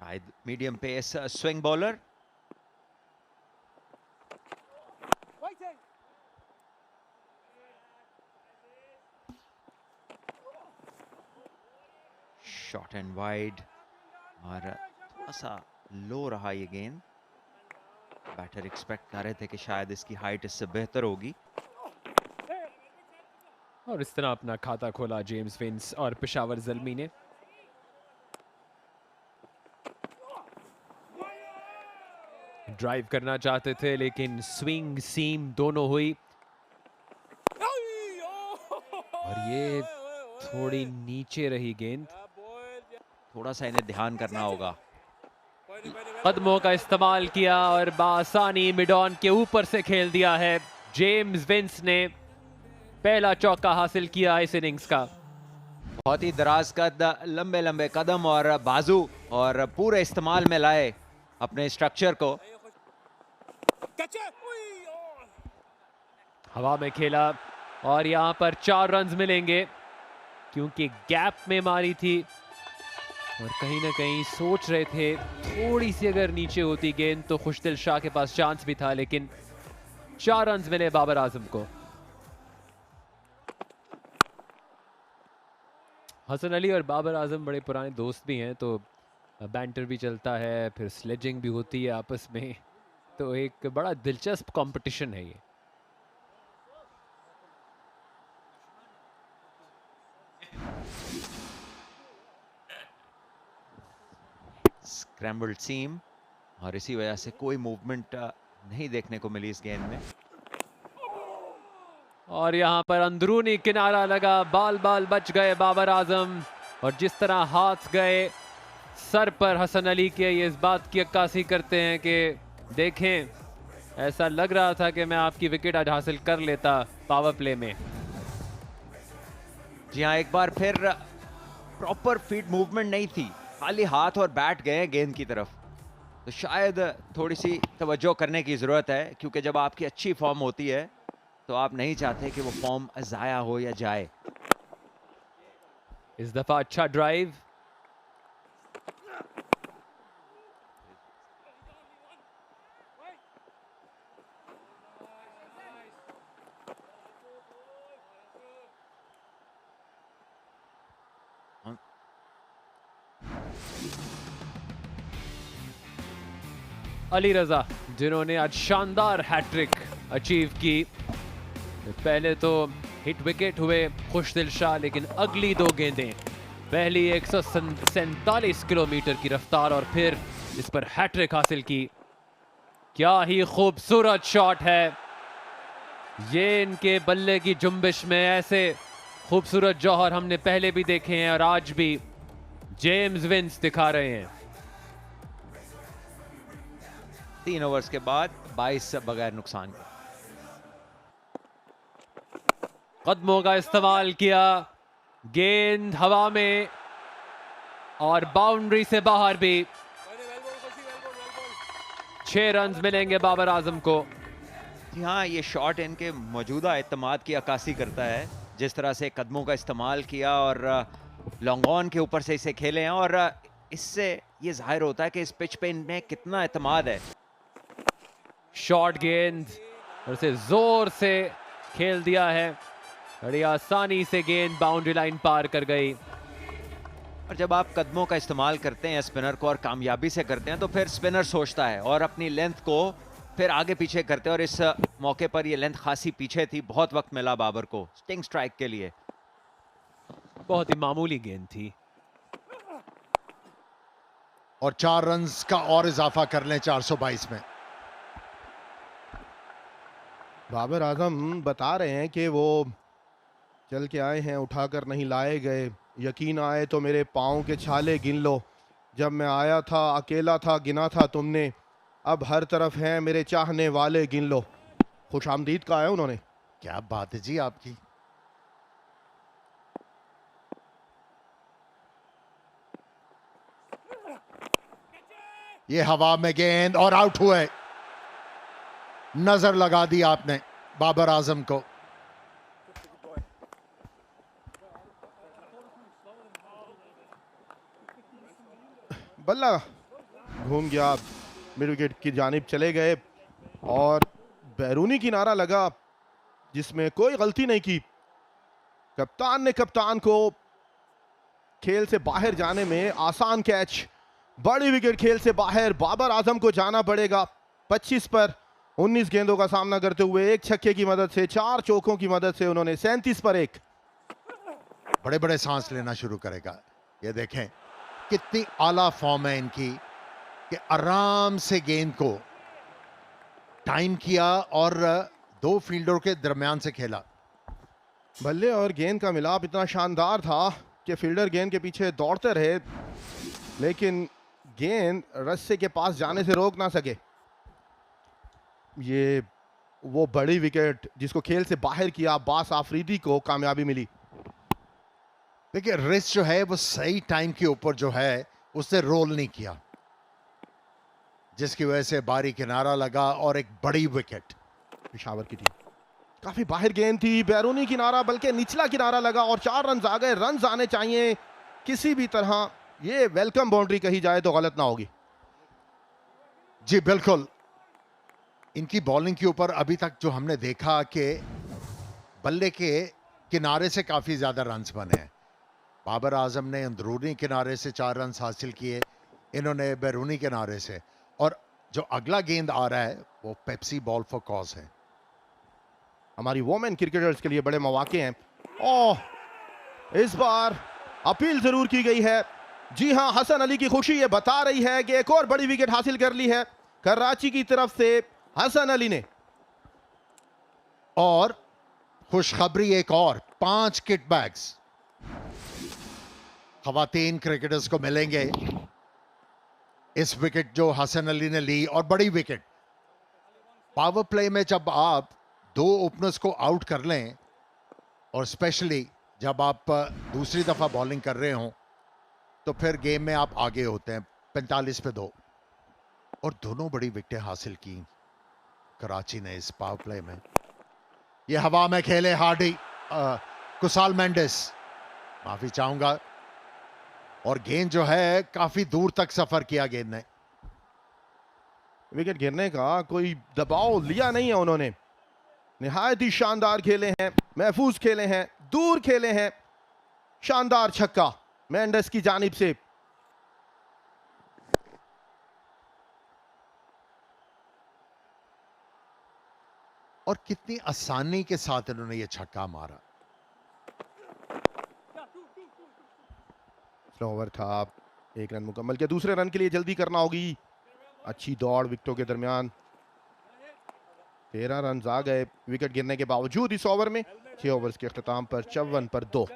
शायद medium pace swing bowler. Short and wide और थोड़ा सा लो रहा ये गेंद। बैटर एक्सपेक्ट कर रहे थे कि शायद इसकी हाइट इससे बेहतर होगी। और इस तरह अपना खाता खोला जेम्स विंस और पेशावर ज़ल्मी ने। ड्राइव करना चाहते थे लेकिन स्विंग सीम दोनों हुई और ये थोड़ी नीचे रही गेंद। थोड़ा सा इन्हें ध्यान करना होगा। कदमों का इस्तेमाल किया और बासानी मिड ऑन के ऊपर से खेल दिया है। जेम्स विंस ने पहला चौका हासिल किया इस इनिंग्स का। बहुत ही दराज कद, लंबे लंबे कदम और बाजू और पूरे इस्तेमाल में लाए अपने स्ट्रक्चर को। हवा में खेला और यहां पर 4 रन्स मिलेंगे क्योंकि गैप में मारी थी और कहीं ना कहीं सोच रहे थे थोड़ी सी अगर नीचे होती गेंद तो खुशदिल शाह के पास चांस भी था, लेकिन 4 रन्स मिले बाबर आजम को। हसन अली और बाबर आजम बड़े पुराने दोस्त भी हैं, तो बैंटर भी चलता है, फिर स्लेजिंग भी होती है आपस में, तो एक बड़ा दिलचस्प कंपटीशन है ये। स्क्रैम्बल्ड सीम और इसी वजह से कोई मूवमेंट नहीं देखने को मिली इस गेंद में। और यहाँ पर अंदरूनी किनारा लगा, बाल बाल बच गए बाबर आजम और जिस तरह हाथ गए सर पर हसन अली के, ये इस बात की अक्कासी करते हैं कि देखें ऐसा लग रहा था कि मैं आपकी विकेट आज हासिल कर लेता पावर प्ले में। जी हाँ, एक बार फिर प्रॉपर फीट मूवमेंट नहीं थी, खाली हाथ और बैट गए गेंद की तरफ। तो शायद थोड़ी सी तवज्जो करने की ज़रूरत है, क्योंकि जब आपकी अच्छी फॉर्म होती है तो आप नहीं चाहते कि वो फॉर्म ज़ाया हो या जाए। इस दफा अच्छा ड्राइव, अली रजा जिन्होंने आज शानदार हैट्रिक अचीव की। पहले तो हिट विकेट हुए खुशदिल शाह, लेकिन अगली 2 गेंदें, पहली 147 किलोमीटर की रफ्तार और फिर इस पर हैट्रिक हासिल की। क्या ही खूबसूरत शॉट है ये, इनके बल्ले की जुम्बिश में ऐसे खूबसूरत जौहर हमने पहले भी देखे हैं और आज भी जेम्स विंस दिखा रहे हैं। 3 ओवर्स के बाद 22 बगैर नुकसान के। कदमों का इस्तेमाल किया, गेंद हवा में और बाउंड्री से बाहर भी। 6 रन्स मिलेंगे बाबर आजम को। जी हाँ, ये शॉट इनके मौजूदा एतमाद की अक्कासी करता है, जिस तरह से कदमों का इस्तेमाल किया और लॉन्ग ऑन के ऊपर से इसे खेले हैं, और इससे ये जाहिर होता है कि इस पिच पे इनमें कितना एतमाद है। शॉर्ट गेंद और उसे जोर से खेल दिया है, बड़ी आसानी से गेंद बाउंड्री लाइन पार कर गई। और जब आप कदमों का इस्तेमाल करते हैं स्पिनर को और कामयाबी से करते हैं, तो फिर स्पिनर सोचता है और अपनी लेंथ को फिर आगे पीछे करते हैं, और इस मौके पर ये लेंथ खासी पीछे थी, बहुत वक्त मिला बाबर को स्टिंग स्ट्राइक के लिए। बहुत ही मामूली गेंद थी और 4 रन्स का और इजाफा कर लें 422 में। बाबर आजम बता रहे हैं कि वो चल के आए हैं, उठाकर नहीं लाए गए। यकीन आए तो मेरे पाँव के छाले गिन लो, जब मैं आया था अकेला था, गिना था तुमने, अब हर तरफ हैं मेरे चाहने वाले, गिन लो। खुशामदीद कहा है उन्होंने। क्या बात है जी आपकी। ये हवा में गेंद और आउट हुए। नजर लगा दी आपने बाबर आजम को। बल्ला घूम गया, मिड विकेट की जानिब चले गए और बैरूनी किनारा लगा जिसमें कोई गलती नहीं की। कप्तान ने कप्तान को खेल से बाहर जाने में आसान कैच, बड़ी विकेट खेल से बाहर। बाबर आजम को जाना पड़ेगा 25 पर 19 गेंदों का सामना करते हुए, एक छक्के की मदद से, 4 चौकों की मदद से उन्होंने 37 पर 1। बड़े बड़े सांस लेना शुरू करेगा। ये देखें कितनी आला फॉर्म है इनकी कि आराम से गेंद को टाइम किया और 2 फील्डर के दरमियान से खेला। बल्ले और गेंद का मिलाप इतना शानदार था कि फील्डर गेंद के पीछे दौड़ते रहे, लेकिन गेंद रस्से के पास जाने से रोक ना सके। ये वो बड़ी विकेट जिसको खेल से बाहर किया, अब्बास आफरीदी को कामयाबी मिली। देखिए रिस्ट जो है वो सही टाइम के ऊपर जो है उसने रोल नहीं किया, जिसकी वजह से बारी किनारा लगा और एक बड़ी विकेट। पेशावर की टीम काफी बाहर गेंद थी, बैरूनी किनारा बल्कि निचला किनारा लगा और 4 रन आ गए। रन आने चाहिए किसी भी तरह, ये वेलकम बाउंड्री कही जाए तो गलत ना होगी। जी बिल्कुल, इनकी बॉलिंग के ऊपर अभी तक जो हमने देखा कि बल्ले के किनारे से काफी ज्यादा रन्स बने हैं। बाबर आजम ने अंदरूनी किनारे से 4 रन हासिल किए, इन्होंने बैरूनी किनारे से, और जो अगला गेंद आ रहा है वो पेप्सी बॉल फॉर कॉज है। हमारी वोमेन क्रिकेटर्स के लिए बड़े मौके हैं। ओह, इस बार अपील जरूर की गई है। जी हां, हसन अली की खुशी ये बता रही है कि एक और बड़ी विकेट हासिल कर ली है कराची की तरफ से हसन अली ने। और खुशखबरी एक और, 5 किट बैग्स खवातीन क्रिकेटर्स को मिलेंगे इस विकेट जो हसन अली ने ली। और बड़ी विकेट पावर प्ले में जब आप 2 ओपनर्स को आउट कर लें और स्पेशली जब आप दूसरी दफा बॉलिंग कर रहे हो तो फिर गेम में आप आगे होते हैं। 45 पे 2 और दोनों बड़ी विकेटें हासिल की कराची ने इस पावर प्ले में। ये हवा में खेले हार्डी, कुसाल मेंडिस, माफी चाहूंगा, और गेंद जो है काफी दूर तक सफर किया गेंद ने। विकेट गिरने का कोई दबाव लिया नहीं है उन्होंने, निहायत ही शानदार खेले हैं, महफूज खेले हैं, दूर खेले हैं। शानदार छक्का मेंडिस की जानिब से। और कितनी आसानी के साथ इन्होंने ये छक्का मारा। स्लो ओवर था, 1 रन मुकम्मल किया, दूसरे रन के लिए जल्दी करना होगी। अच्छी दौड़ विकेटों के दरमियान, 13 रन आ गए विकेट गिरने के बावजूद इस ओवर में। 6 ओवर्स के अख्ताम पर 54 पर 2।